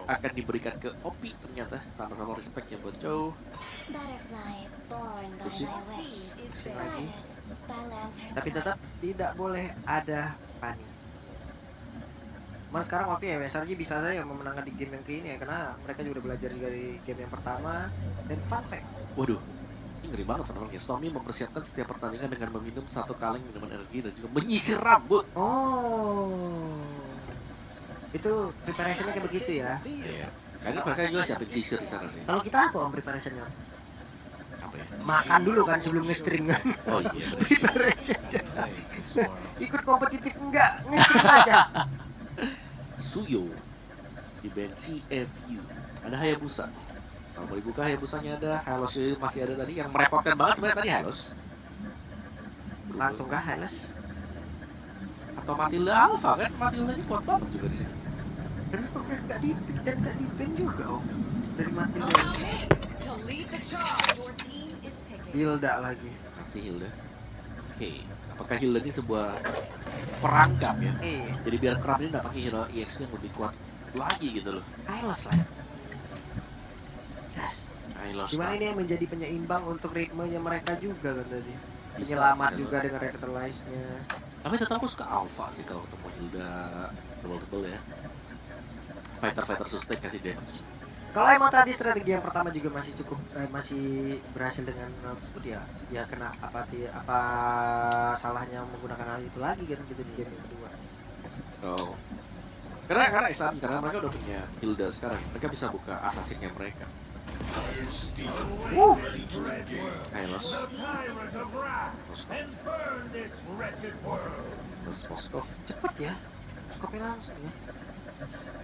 akan diberikan ke Opi ternyata. Sama-sama respect ya buat Chow. Pusing. Pusing lagi. Tapi tetap tidak boleh ada Pani. Mas sekarang waktunya SRG bisa saja memenangkan di game yang ke ini ya, karena mereka juga udah belajar juga dari game yang pertama. Dan fun fact, Waduh, ini ngeri banget sebenarnya. Stormy mempersiapkan setiap pertandingan dengan meminum 1 kaleng minuman energi dan juga menyisir rambut. oh, itu preparationnya kayak begitu ya. Iya. Kayaknya mereka juga siapin sisir di sana sih. Kalau kita apa om preparationnya? Apa ya? Makan dulu kan sebelum nge-string kan. Oh iya. Preparationnya. Ikut kompetitif enggak, nge-string aja. Suyo di band CFU. Ada Hayabusa. Kalau mau dibuka Hayabusanya ada, Hylos masih ada tadi yang merepotkan banget sebenarnya tadi Hylos. Langsung kah Hylos? Atau Matilda Alpha kan? Matilda ini kuat banget juga di sini. Dan nggak dipin dan nggak dipin juga om. Dari Matilda. Hilda lagi. Masih Hilda. Oke, apakah Hilda ini sebuah perangkap ya? Jadi biar Kram ini nggak pakai hero EXP yang lebih kuat lagi gitu loh. Hylos lah. Yes. Gimana ini yang menjadi penyeimbang untuk ritmenya mereka juga kan tadi. Penyelamat juga dengan Revitalize-nya. Tapi tetap aku suka Alpha sih kalau ketemu Hilda tebel-tebel ya. Fighter sustain kasih damage. Kalau emang tadi strategi yang pertama juga masih cukup masih berhasil dengan hal tersebut ya kena apa salahnya menggunakan hal itu lagi kan gitu di game yang kedua. Oh. Karena mereka udah punya Hilda sekarang, mereka bisa buka assassinnya mereka. Hylos. Moskov. Cepet ya. Moskopnya langsung ya.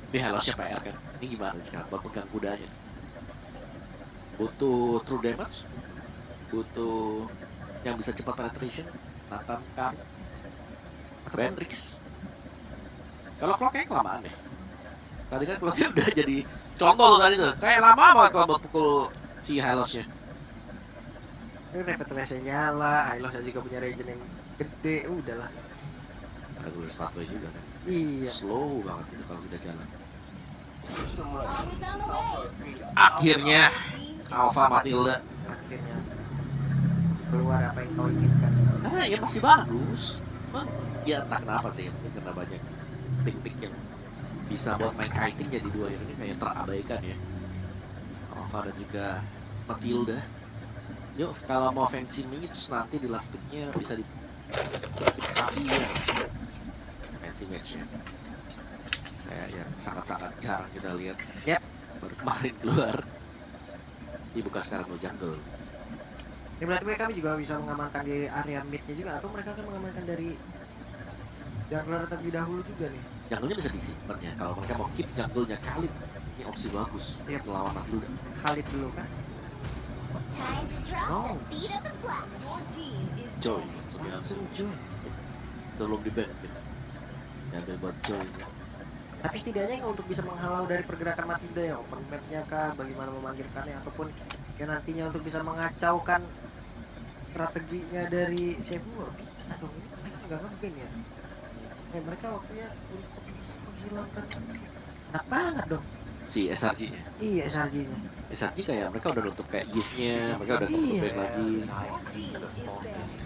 Tapi Hylosnya PR kan. Ini gimana sekarang buat pegang kudanya? Butuh true damage, butuh yang bisa cepat penetration, Nathan Kar, Beatrix. Kalau clock kayak kelamaan deh. Tadi kan clocknya udah jadi contoh tuh tadi tuh. Kayak lama banget kalau buat pukul si Hylosnya. Ini Revitalize-nya nyala, Hylosnya juga punya regen yang gede, udahlah. Ada gue sepatu juga kan. Iya. Slow banget itu kalau kita jalan. Akhirnya Alpha Matilda. Akhirnya keluar apa yang kau inginkan. Karena ya masih bagus. Cuman ya entah kenapa sih, mungkin karena banyak pick yang bisa buat main kiting jadi dua ini kayak terabaikan ya. Alpha dan juga Matilda. Yuk kalau mau fancy match nanti di last picknya bisa di pick Xavier. Fancy matchnya kayak yang sangat-sangat jarang kita lihat. Yep. Baru kemarin keluar. Dibuka sekarang lo jungle. Ini berarti mereka juga bisa mengamankan di area mid-nya juga, atau mereka akan mengamankan dari jungler terlebih dahulu juga nih. Jungle-nya bisa disimpan ya. Kalau mereka mau keep jungle-nya Khalid, ini opsi bagus. Yep. Melawan Matilda. Khalid dulu kan. No. Joy. Langsung Joy. Sebelum di ban gitu. Diambil buat Joy. Tapi setidaknya untuk bisa menghalau dari pergerakan Matilda ya, open map-nya kah, bagaimana memanggilkannya, ataupun yang nantinya untuk bisa mengacaukan strateginya dari Sebu, bisa dong. Ini mereka nggak nge-ban ya. Mereka waktunya untuk bisa menghilangkan. Enak banget dong. Si SRG nya. Iya, SRG-nya. SRG kayak mereka udah nutup kayak gift-nya, mereka udah nutup back lagi.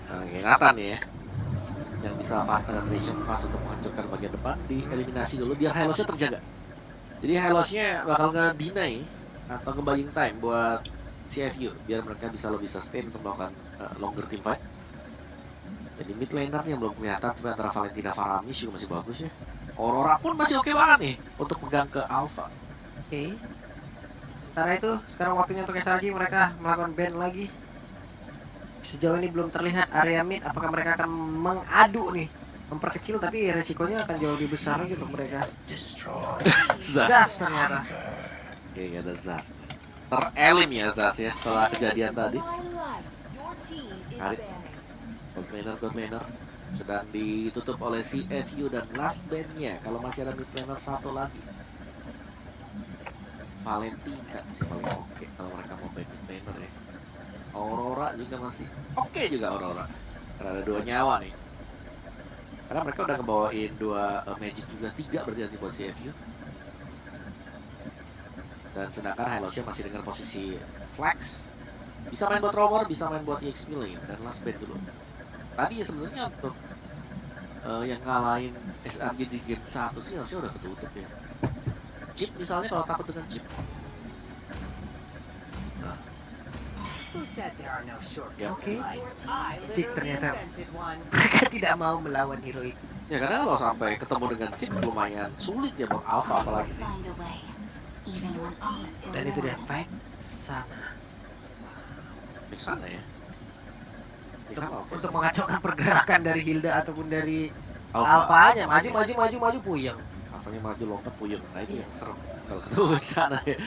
Nah, ingatan ya. Yang bisa fast penetration, fast untuk menghancurkan bagian depan, dieliminasi dulu biar Hylosnya terjaga. Jadi Hylosnya bakal nge-deny atau nge-buying time buat CFU biar mereka bisa lebih sustain untuk melakukan longer team fight. Jadi mid laner yang belum kelihatan sebenarnya antara Valentina Faramis juga masih bagus ya. Aurora pun masih oke banget nih untuk pegang ke Alpha. Oke. Sementara itu sekarang waktunya untuk SRG, mereka melakukan ban lagi. Sejauh ini belum terlihat area mid apakah mereka akan mengadu nih, memperkecil, tapi resikonya akan jauh lebih besar lagi untuk mereka. Zas ternyata. Oke, ada Zas. Terelim ya Zas ya setelah kejadian tadi. God laner sedang ditutup oleh CFU dan last bandnya. Kalau masih ada mid laner satu lagi, Valentina sih paling oke kalau mereka mau ban mid laner ya. Aurora juga masih oke juga Aurora. Karena ada 2 nyawa nih. Karena mereka udah ngebawain 2 magic juga, 3 berarti nanti buat CFU. Dan sedangkan Hylosnya masih dengan posisi flex. Bisa main buat rover, bisa main buat EXP lane. Dan last band dulu. Tadi ya sebenarnya untuk yang ngalahin SRG di game 1 sih harusnya udah ketutup ya. Chip misalnya kalau takut dengan chip. Nah, Oke. Chip ternyata mereka tidak mau melawan hero itu. ya karena kalau sampai ketemu dengan chip lumayan sulit ya buat Alpha apalagi nih. Dan itu dia fight sana. Di sana ya. Di sana oke. Untuk mengacaukan pergerakan dari Hilda ataupun dari Alpha. Alpanya maju puyeng. Alphanya maju lompat puyeng. Nah itu yang serem kalau ketemu di sana ya.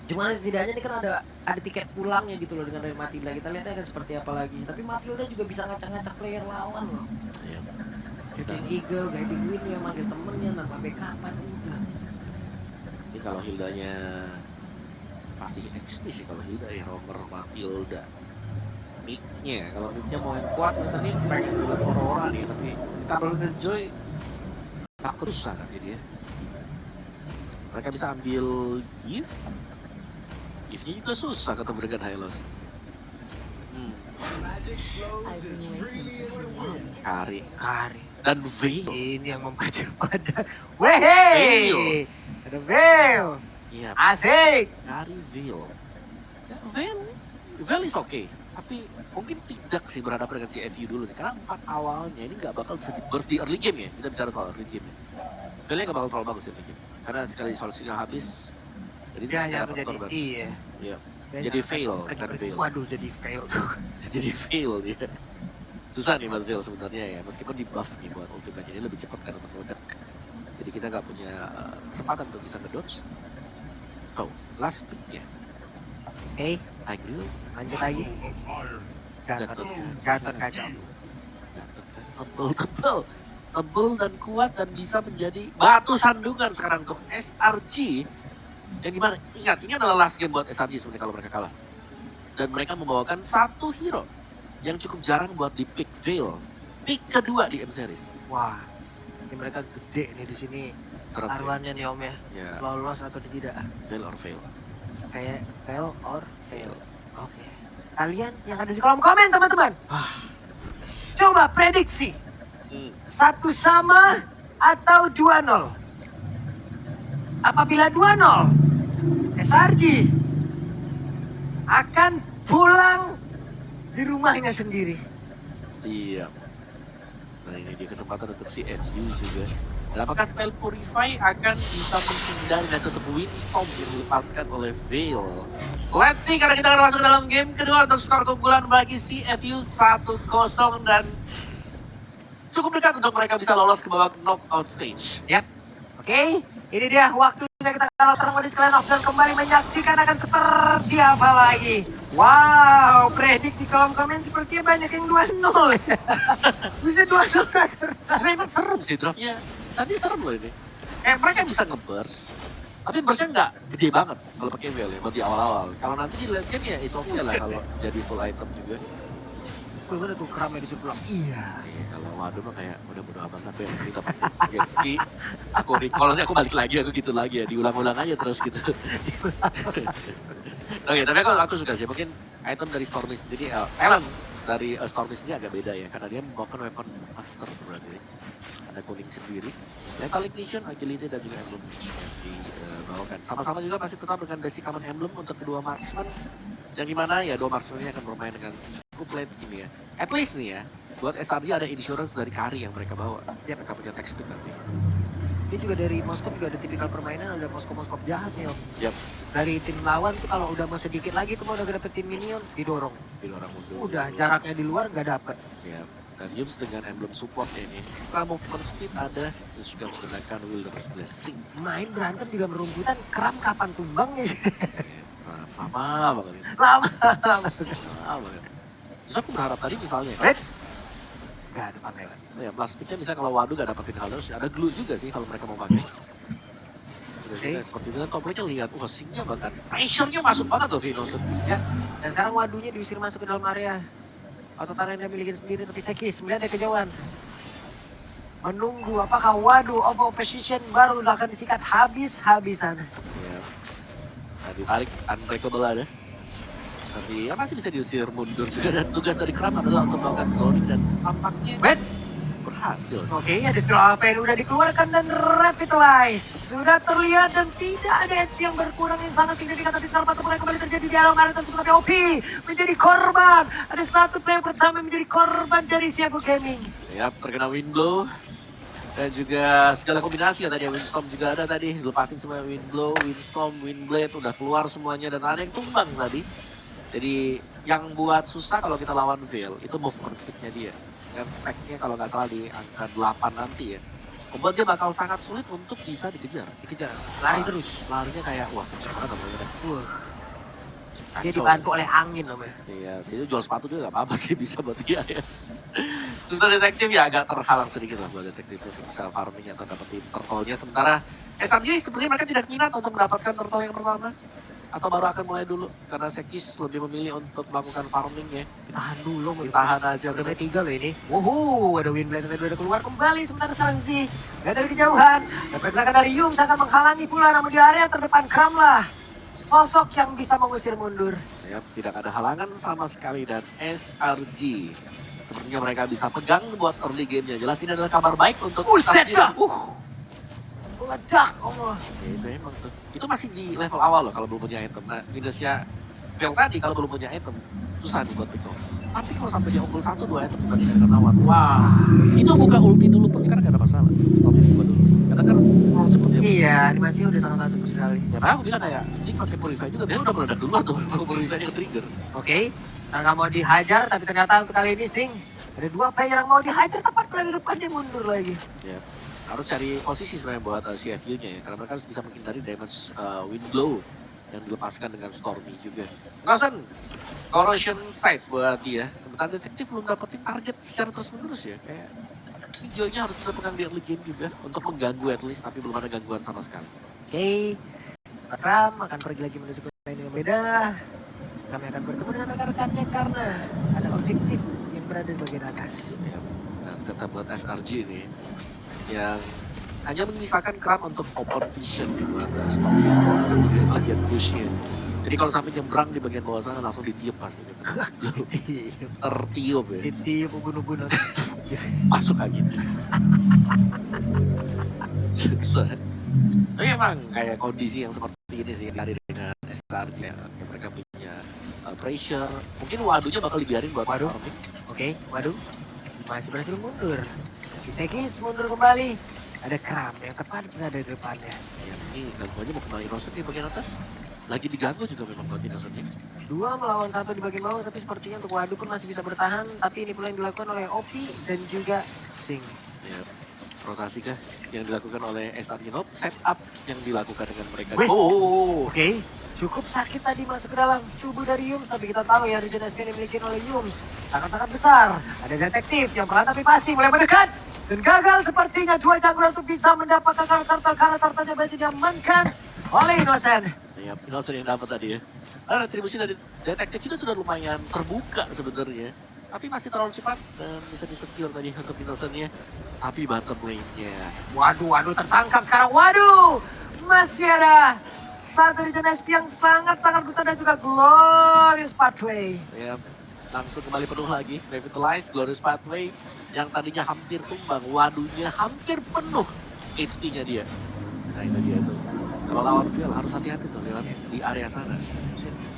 Cuman setidaknya ini kan ada tiket pulangnya gitu loh dengan dari Matilda. Kita lihat akan seperti apa lagi. Tapi Matilda juga bisa ngacak-ngacak player lawan loh. Iya. Shooting Eagle, Guiding Wind yang manggil temennya, nambah backupan udah. Ini kalau Hildanya pasti XP sih kalau Hilda ya, Romer, Matilda. Midnya, kalau midnya mau yang kuat sebenarnya pengen bilang Aurora nih, tapi kita perlu ke Joy takut susah kan jadi ya. Mereka bisa ambil Gift. Giftnya juga susah ketemu dengan Hylos. Kari dan Veil. Ini yang mempercepat. Wehey! Ada Veil. Iya, Asik. Kari Veil. Ya, Veil is okay. Tapi mungkin tidak sih berhadapan dengan si FU dulu nih. Karena 4 awalnya ini nggak bakal bisa di-burst di early game ya. Kita bicara soal early game ya. Veilnya nggak bakal terlalu bagus di early game. Karena sekali solusinya habis, jadi Dia hanya dapat menjadi korban. iya. Iya. Jadi fail, bukan fail. Waduh, jadi fail. Jadi fail dia. Susah nih buat fail sebenarnya ya. Meskipun di buff nih buat ultimate ini lebih cepat kan untuk meledak. Jadi kita nggak punya kesempatan untuk bisa ngedodge. Oh, last pick ya. Oke, Agril. lanjut lagi. Gatot kacau. Gatot kan tebel dan kuat dan bisa menjadi batu sandungan sekarang untuk SRG. Yang dimana ingat ini adalah last game buat SRG sebenarnya kalau mereka kalah. Dan mereka membawakan satu hero yang cukup jarang buat di pick Veil. Pick kedua di M series. Wah, ini mereka gede nih di sini. Serem ya. Taruhannya nih Om ya. Ya, Lolos atau tidak? Veil or fail. Fail or fail. Oke. Kalian yang ada di kolom komen teman-teman. Coba prediksi. 1 sama atau 2-0. Apabila 2-0, SRG akan pulang di rumahnya sendiri. Iya. Nah ini dia kesempatan untuk si FU juga. Dan apakah spell Purify akan bisa menghindari dan tutup Windstorm yang dilepaskan oleh Veil? Let's see, karena kita akan masuk ke dalam game kedua untuk skor keunggulan bagi si FU 1-0 dan cukup dekat untuk mereka bisa lolos ke babak knockout stage. Yap. Oke, ini dia waktunya kita kalau terang di Clan of dan kembali menyaksikan akan seperti apa lagi. Wow, predik di kolom komen sepertinya banyak yang 2-0 ya. Bisa 2-0 Tapi emang serem sih draftnya. Sandi serem loh ini. Mereka bisa nge-burst. Tapi burstnya nggak gede banget kalau pakai Veil ya, buat di awal-awal. Kalau nanti di late game ya is okay lah kalau jadi full item juga. Udah tuh keramnya di sebelah. Iya. Kalau waduh mah kayak udah amat apa yang kita pakai Gatsby. Aku recall-nya aku balik lagi, aku gitu lagi ya, diulang-ulang aja terus gitu. Oke, tapi aku suka sih, mungkin item dari Stormy sendiri, talent dari Stormy sendiri agak beda ya, karena dia membawakan weapon master berarti. Ada kuning sendiri, Lethal Ignition, Agility, dan juga Emblem yang dibawakan. Sama-sama juga masih tetap dengan basic common emblem untuk kedua marksman, yang dimana ya dua marksman ini akan bermain dengan cukup late game ya. At least nih ya, buat SRG ada insurance dari Kari yang mereka bawa. Mereka punya tech speed nanti. Ini juga dari Moskop juga ada tipikal permainan, ada Moskop jahat nih Om. Yap. Dari tim lawan tuh kalau udah mau sedikit lagi tuh mau udah dapetin minion, didorong. Orang mundur. Udah jaraknya di luar nggak dapet. Ya. Dan Yums dengan emblem support ini, extra movement speed ada, dan juga menggunakan Wilderness Blessing. Main berantem di dalam rumputan, keram kapan tumbangnya? Lama banget ini. Lama. Lama banget. Terus aku berharap tadi misalnya, Rex? Gak ada pangeran. ya plus speednya misalnya kalau Wadu gak dapetin Halus, ada glue juga sih kalau mereka mau pakai. Jadi seperti itu kan kompleknya lihat, wah singnya bahkan pressure-nya masuk banget tuh ke Innocent. Ya, dan sekarang wadunya diusir masuk ke dalam area. Auto yang dia milikin sendiri, tapi Sekis melihat dia kejauhan. Menunggu apakah wadu of opposition baru akan disikat habis-habisan. Ya. Nah Nah, ditarik unbreakable ada. Tapi ya masih bisa diusir mundur juga, dan tugas dari Kram adalah untuk melakukan zoning, dan tampaknya Wedge. berhasil. Oke, ada skill APN udah dikeluarkan dan revitalize. Sudah terlihat dan tidak ada SP yang berkurang yang sangat signifikan. Tapi sekarang mulai kembali terjadi di alam arena seperti OP menjadi korban. Ada satu player pertama menjadi korban dari Siago Gaming. Ya, terkena Windblow. Dan juga segala kombinasi ya tadi, Windstorm juga ada tadi. Dilepasin semua Windblow, Windstorm, Windblade udah keluar semuanya, dan ada yang tumbang tadi. Jadi yang buat susah kalau kita lawan Veil itu movement speednya dia. Dan stacknya kalau nggak salah di angka 8 nanti ya. Membuat dia bakal sangat sulit untuk bisa dikejar. Dikejar, lari Wah, terus. Larinya kayak, wah kenceng banget namanya. Wah, dia Kacau. dibantu oleh angin loh, men. Iya, itu jual sepatu juga nggak apa-apa sih, bisa buat dia ya. Sebentar detektif ya agak terhalang sedikit lah buat detektif untuk bisa farming atau dapetin turtle-nya. Sementara SMG sebenarnya mereka tidak minat untuk mendapatkan turtle yang pertama. Atau baru akan mulai dulu, karena Sekis lebih memilih untuk melakukan farming ya. Tahan dulu, men. Ditahan aja. Udah main 3 loh ini. Wuhu, ada Windblade yang udah keluar kembali. Sementara sekarang sih, nggak dari kejauhan. Dan pergerakan dari Yums akan menghalangi pula, namun di area terdepan Kram lah sosok yang bisa mengusir mundur. Ya, tidak ada halangan sama sekali, dan SRG sepertinya mereka bisa pegang buat early game-nya. Jelas ini adalah kabar baik untuk Buset dah! Uh, Meledak, Allah. ya, itu emang tuh. Itu masih di level awal loh kalau belum punya item. Nah, minusnya Veil tadi kalau belum punya item, susah nih buat pick off. Tapi kalau sampai dia unggul 1-2 item dibandingkan dengan lawan, wah, itu buka ulti dulu pun sekarang gak ada masalah. Stopnya dibuka dulu. Karena kan mau cepet ya. Iya, animasinya udah sangat cepet sekali. Ya, nah, aku bilang kayak Zing pakai Purify juga, dia udah meledak duluan tuh. Purify yang trigger. Oke, nggak mau dihajar, tapi ternyata untuk kali ini Sing ada 2 player yang mau dihajar, tepat pada di depan dia mundur lagi. Ya, harus cari posisi sebenarnya buat CFU-nya ya, karena mereka harus bisa menghindari damage Windblow yang dilepaskan dengan Stormy juga. Ngasen, Corrosion Sight buat dia. Sementara detektif belum dapetin target secara terus-menerus ya. Kayak Joy-nya harus bisa pegang di early game juga untuk mengganggu at least, tapi belum ada gangguan sama sekali. Oke, Kram akan pergi lagi menuju ke lain yang beda. Kami akan bertemu dengan rekan-rekannya karena ada objektif yang berada di bagian atas. Ya, dan serta buat SRG ini yang hanya menyisakan Kram untuk open vision buat Stormy di bagian bush-nya. Jadi kalau sampai nyebrang di bagian bawah sana langsung ditiup pasti. Tertiup ya. Ditiup ubun-ubun. Masuk angin. Susah. Tapi emang kayak kondisi yang seperti ini sih dari dengan SRG ya. Mereka punya pressure. Mungkin waduhnya bakal dibiarin buat Waduh. farming. Oke, waduh, masih berhasil mundur. Sekis mundur kembali. Ada Kram yang tepat berada di depannya. Ya, ini gangguannya mau kembali Innocent di bagian atas. Lagi diganggu juga memang buat Innocent-nya. 2 melawan 1 di bagian bawah, tapi sepertinya untuk Waduh pun masih bisa bertahan. Tapi ini pula yang dilakukan oleh Opi dan juga Sing. Ya, rotasi kah yang dilakukan oleh SRG Nope, setup yang dilakukan dengan mereka. Wih. Oh, Oke, cukup sakit tadi masuk ke dalam tubuh dari Yums, tapi kita tahu ya regen SP yang dimiliki oleh Yums sangat-sangat besar. Ada detektif yang perlahan tapi pasti mulai mendekat. Dan gagal sepertinya 2 jungler untuk bisa mendapatkan karakter karena tartarnya berhasil diamankan oleh Innocent. ya, Innocent yang dapat tadi ya. Ada retribusi dari detektif juga sudah lumayan terbuka sebenarnya. Tapi masih terlalu cepat dan bisa disecure tadi untuk Innocent-nya. Tapi bottom lane-nya. Waduh, tertangkap sekarang. Waduh, masih ada satu regen SP yang sangat-sangat besar dan juga Glorious Pathway. Ya, langsung kembali penuh lagi. Revitalize, Glorious Pathway yang tadinya hampir tumbang. Waduhnya hampir penuh HP-nya dia. Nah itu dia tuh. Kalau lawan Veil harus hati-hati tuh lewat di area sana.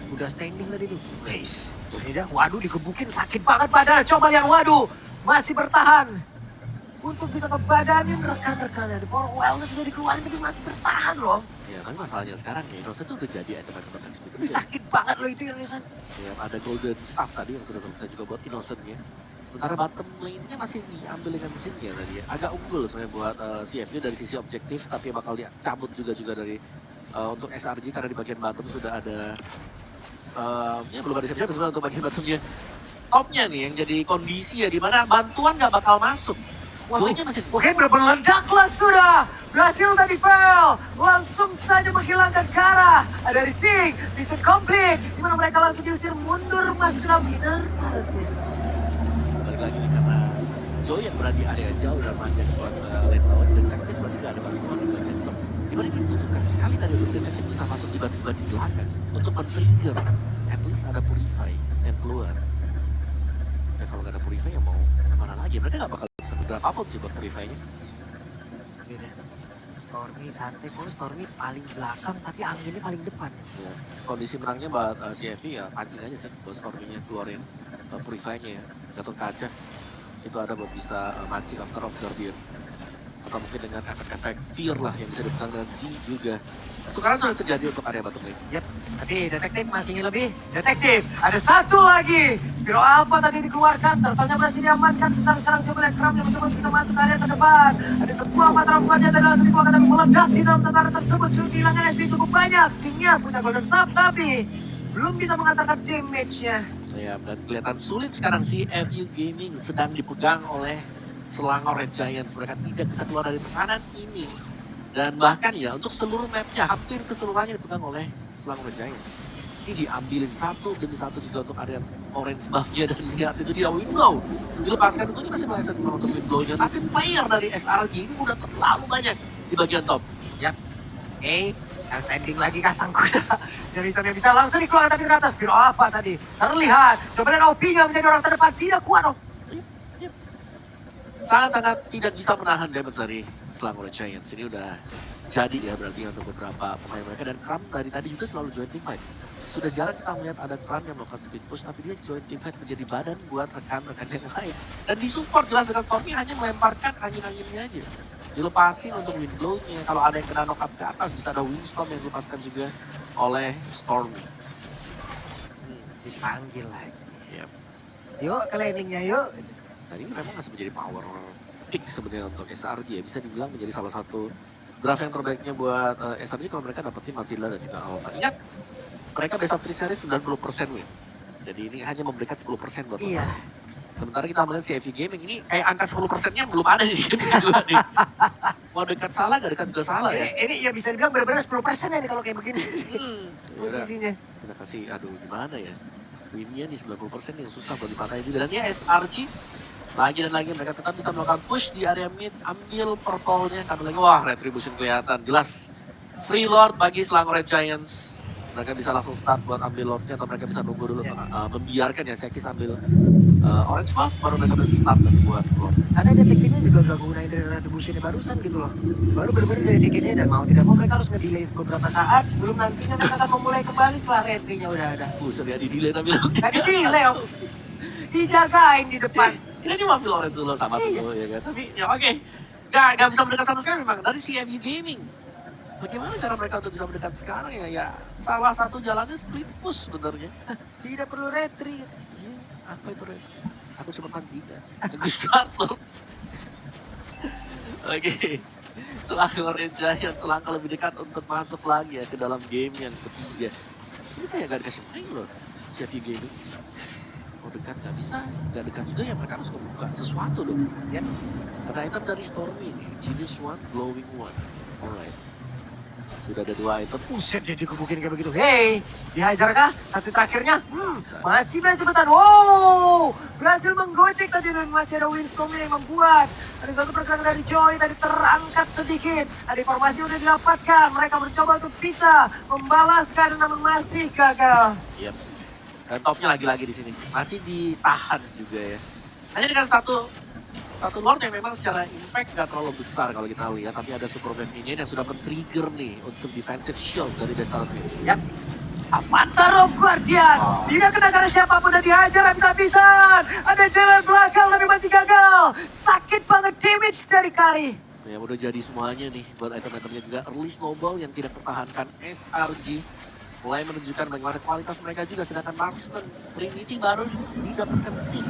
Udah standing tadi tuh. Guys, ini dah, Waduh digebukin sakit banget padahal. Coba lihat Waduh masih bertahan untuk bisa ngebadanin rekan-rekannya. The Power Wellness sudah dikeluarin tapi masih bertahan loh. Ya kan masalahnya sekarang ya, Innocent tuh udah jadi item-item XP. Tapi sakit banget loh itu Innocent. Ya, ada Golden Staff tadi yang sudah selesai juga buat Innocent-nya. Sementara bottom lane-nya masih diambil dengan Zing ya tadi ya. Agak unggul sebenarnya buat CFU dari sisi objektif, tapi bakal dicabut juga dari untuk SRG karena di bagian bottom sudah ada ya belum ada siapa-siapa sebenarnya untuk bagian bottomnya. Topnya nih yang jadi kondisi ya, dimana bantuan nggak bakal masuk. Joy-nya masih Oke, benar-benar ledaklah sudah. Berhasil tadi fail. Langsung saja menghilangkan Kara. Ada dari Sing, mission complete. Dimana mereka langsung diusir mundur masuk ke dalam inner. balik lagi nih karena Joy yang berada di area jauh dan panjang buat lane bawah dan detektif berarti nggak ada bantuan di bagian top. dimana ini dibutuhkan sekali dari defensif bisa masuk tiba-tiba di belakang untuk men-trigger at least ada Purify yang keluar. Ya kalau nggak ada Purify ya mau kemana lagi, mereka nggak bakal bisa bergerak apapun sih buat Purify-nya. Beda. Stormy santai pun Stormy paling belakang tapi anginnya paling depan. Ya. Kondisi menangnya buat CFV ya pancing aja sih buat Stormy-nya keluarin Purify-nya ya, Gatot Kaca itu ada buat bisa mancing after of Guardian, atau mungkin dengan efek-efek fear lah yang bisa dipegang dengan Z juga. Sekarang sudah terjadi untuk area bottom lane. Yap, tapi detektif masih ingin lebih. Detektif, ada satu lagi. Spiro Alpha tadi dikeluarkan, turtle-nya berhasil diamankan. Sekarang coba lihat Kram yang mencoba bisa masuk ke area terdepan. Ada sebuah matra bukannya tadi langsung dikeluarkan tapi meledak di dalam satu area tersebut. Sudah kehilangan SP cukup banyak. Singnya punya Golden Staff tapi belum bisa mengantarkan damage-nya. Ya, dan kelihatan sulit sekarang si FU Gaming sedang dipegang oleh Selangor Red Giants. Mereka tidak bisa keluar dari tekanan ini. Dan bahkan ya untuk seluruh mapnya hampir keseluruhannya dipegang oleh Selangor Red Giants. Ini diambilin satu demi satu juga untuk area orange buff-nya, dan lihat itu dia Windblow. Dilepaskan itu masih meleset untuk Windblow-nya. Tapi player dari SRG ini udah terlalu banyak di bagian top. Yap, oke. Standing lagi kasang kuda. Dari sana bisa langsung dikeluarkan tapi ke atas. Spiro apa tadi? Terlihat. Coba lihat OP-nya menjadi orang terdepan. Tidak kuat, Sangat-sangat tidak bisa menahan damage dari Selangor Red Giants. Ini udah jadi ya berarti untuk beberapa pemain mereka. Dan Kram dari tadi juga selalu join team fight. Sudah jarang kita melihat ada Kram yang melakukan speed push, tapi dia join team fight menjadi badan buat rekan-rekan yang lain. Dan disupport jelas dengan Tommy hanya melemparkan angin-anginnya aja. Dilepasin untuk Windblow-nya. Kalau ada yang kena knock up ke atas, bisa ada Windstorm yang dilepaskan juga oleh Stormy. Dipanggil lagi. Yep. Yuk ke landingnya yuk. Dan ini memang masih menjadi power pick sebenarnya untuk SRG ya. Bisa dibilang menjadi salah satu draft yang terbaiknya buat SRG kalau mereka dapetin Matilda dan juga Alpha. Ingat, mereka best of 3 series 90% win. Jadi ini hanya memberikan 10% buat Iya. mereka. Sementara kita melihat CFV Gaming ini kayak angka 10%-nya belum ada di game kedua nih. Mau dekat salah, gak dekat juga salah ya. Ini ya bisa dibilang benar-benar 10% ya nih kalau kayak begini. Posisinya. Kita kasih, aduh gimana ya. Winnya nih 90% yang susah buat dipatahin juga. Dan ya SRG lagi dan lagi mereka tetap bisa melakukan push di area mid, ambil purple-nya karena lagi wah Retribution kelihatan jelas free lord bagi Selangor Red Giants. Mereka bisa langsung start buat ambil lordnya atau mereka bisa nunggu dulu membiarkan ya Sekis ambil orange buff baru mereka bisa start buat lord. Karena detektifnya juga gak gunain dari retributionnya barusan gitu loh. Baru benar-benar dari Sekisnya dan mau tidak mau mereka harus nge-delay beberapa saat sebelum nantinya mereka akan memulai kembali setelah retry-nya udah ada. Buset ya di-delay ambil lordnya. Gak di-delay om. Dijagain di depan. Ini cuma ambil orange dulu sama dulu ya kan. Tapi ya oke. Gak bisa mendekat sama sekali memang dari CFU Gaming. Bagaimana cara mereka untuk bisa mendekat sekarang ya? Ya salah satu jalannya split push sebenarnya. Tidak perlu retry. Apa itu Red? Aku cuma panjika. Aku starter. Oke. Selangor Red Giants selangkah lebih dekat untuk masuk lagi ya ke dalam game yang ketiga. Ini kayak gak dikasih main loh. CFU Gaming. Mau dekat gak bisa, gak dekat juga ya mereka harus membuka sesuatu dong. Ya. Ada item dari Stormy nih, Genius One, Glowing One. Alright. Sudah ada 2 item. Buset dia dikebukin kayak begitu. Hey, dihajar kah? Satu terakhirnya? Masih berhasil bertahan. Wow, berhasil menggocek tadi dan masih ada Windstorm yang membuat. Ada satu pergerakan dari Joy tadi terangkat sedikit. Ada informasi yang sudah didapatkan. Mereka mencoba untuk bisa membalaskan namun masih gagal. Yep. Dan topnya lagi-lagi di sini. Masih ditahan juga ya. Hanya dengan satu Lord yang memang secara impact gak terlalu besar kalau kita lihat, tapi ada Super Wave ini yang sudah men-trigger nih untuk defensive shield dari Destined Field. Yap. Avatar of Guardian. Tidak kena karena siapapun dan dihajar habis-habisan. Ada jalan belakang tapi masih gagal. Sakit banget damage dari Kari. Ya udah jadi semuanya nih buat item-itemnya juga. Early Snowball yang tidak tertahankan SRG. Mulai menunjukkan bagaimana kualitas mereka juga, sedangkan Marksman Trinity baru didapatkan seed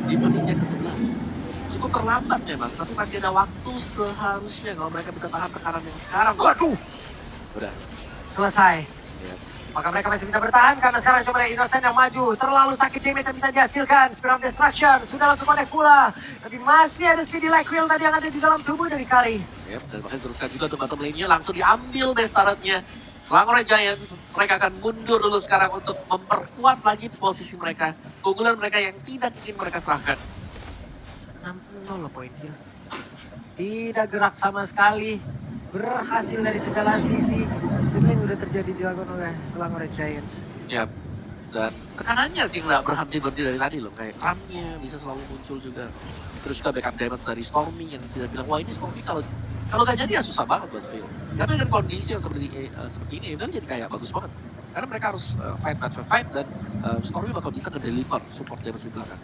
di menit yang ke-11. Cukup terlambat memang, tapi masih ada waktu seharusnya kalau mereka bisa tahan tekanan yang sekarang. Waduh. Udah. Selesai. Ya. Maka mereka masih bisa bertahan karena sekarang coba lihat Innocent yang maju. Terlalu sakit damage yang bisa dihasilkan. Spiral Destruction sudah langsung connect pula. Tapi masih ada Speedy Like Wheel tadi yang ada di dalam tubuh dari Kari. Yep, dan bahkan teruskan juga untuk bottom lane-nya langsung diambil Destarutnya. Selangor Red Giants, mereka akan mundur dulu sekarang untuk memperkuat lagi posisi mereka. Keunggulan mereka yang tidak ingin mereka serahkan. 60 loh poin kill. Tidak gerak sama sekali. berhasil dari segala sisi. Itu yang udah terjadi dilakukan oleh Selangor Red Giants. Ya, dan tekanannya sih nggak berhenti dari tadi loh, kayak runnya bisa selalu muncul juga. Terus juga backup damage dari Stormy yang tidak bilang, wah ini Stormy kalau nggak jadi ya susah banget buat Phil. Tapi dengan kondisi yang seperti ini, kan jadi kayak bagus banget. Karena mereka harus fight dan Stormy bakal bisa ke-deliver support damage di belakang.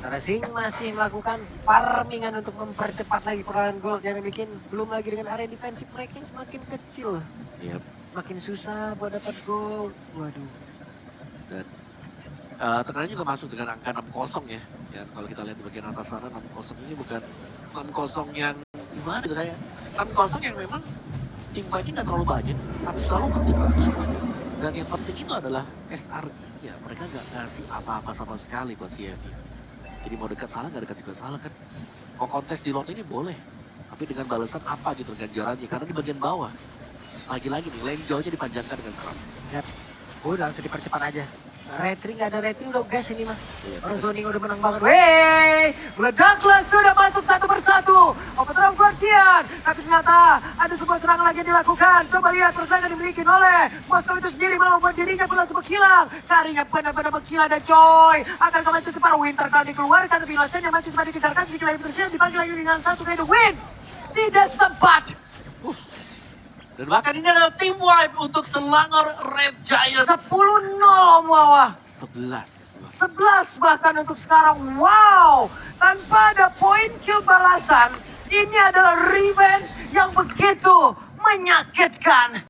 Racing masih melakukan farmingan untuk mempercepat lagi perolehan gold yang dibikin. Belum lagi dengan area defensif mereka yang semakin kecil. Yep. Makin susah buat dapat gol. Waduh. Dan tekanannya juga masuk dengan angka 6-0 ya. Dan kalau kita lihat di bagian atas sana 6-0 ini bukan 6-0 yang gimana gitu kayak 6-0 yang memang tim fighting nggak terlalu banyak, tapi selalu penting semuanya. Dan yang penting itu adalah SRG-nya. Mereka nggak ngasih apa-apa sama sekali buat CFU. Jadi mau dekat salah, nggak dekat juga salah kan. Mau kontes di lot ini boleh, tapi dengan balasan apa gitu ganjarannya. Karena di bagian bawah, lagi-lagi nih, lane jauhnya dipanjangkan dengan keras. Udah langsung dipercepat aja. Retri nggak ada retri udah gas ini mah. Iya, Orang zoning udah menang banget. Wey, meledaklah sudah masuk satu persatu. Overthrow Guardian. Tapi ternyata ada sebuah serangan lagi yang dilakukan. Coba lihat perserangan dimiliki oleh Moskow itu sendiri malah membuat dirinya pun langsung menghilang. Karirnya benar-benar menghilang dan coy. Akan kembali sekitar Winter kalau dikeluarkan tapi Losennya masih sempat dikejarkan sedikit lagi bersih. Dipanggil lagi dengan satu kali win. Tidak sempat. Dan bahkan ini adalah tim wipe untuk Selangor Red Giants. 10-0 Om Wawa. 11. 11 bahkan untuk sekarang. Wow, tanpa ada poin kill balasan, ini adalah revenge yang begitu menyakitkan.